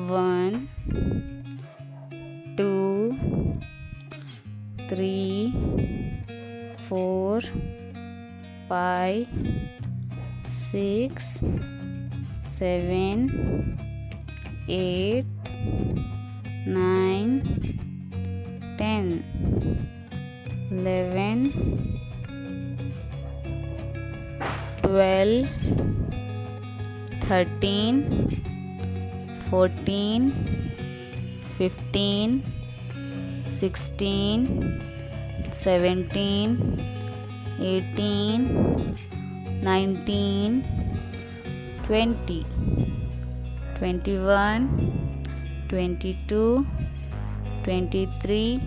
1 2 3 4 5 6 7 8 9 10 11 12 13 14 15 16 17 18 19 20 21 22 23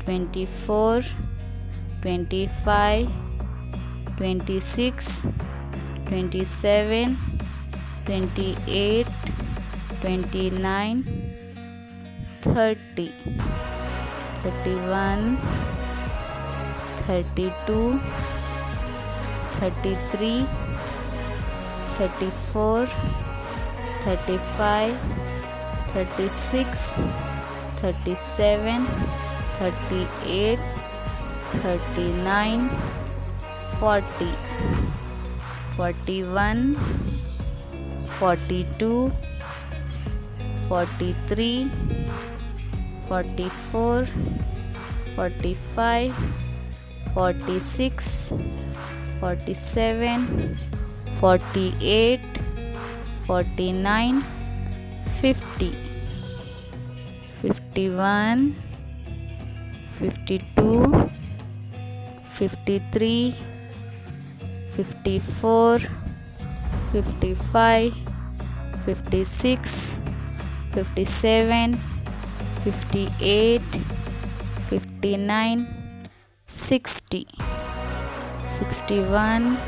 24 25 26 27 28 29 30 31 32 33 34 35 36 37 38 39 40 41 42 43 44 45 46 47 48 49 50 51 52 53 54 55 56 57 58 59 60 61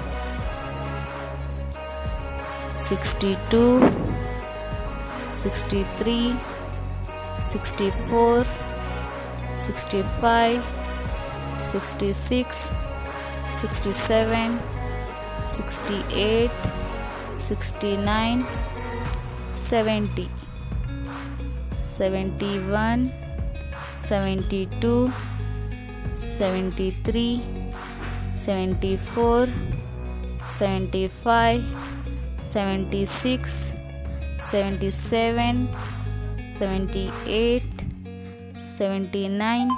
62 63 64 65 66 67 68 69 70 71 72 73 74 75 76 77 78 79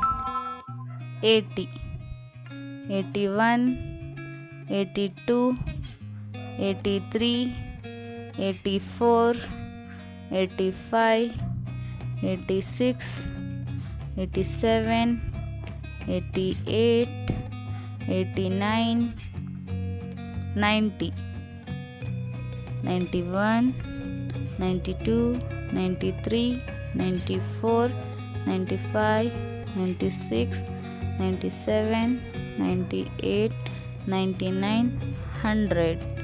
80 81 82 83 84 85 86 87 88 89 90 91 92 93 94 95 96 97 98 99 100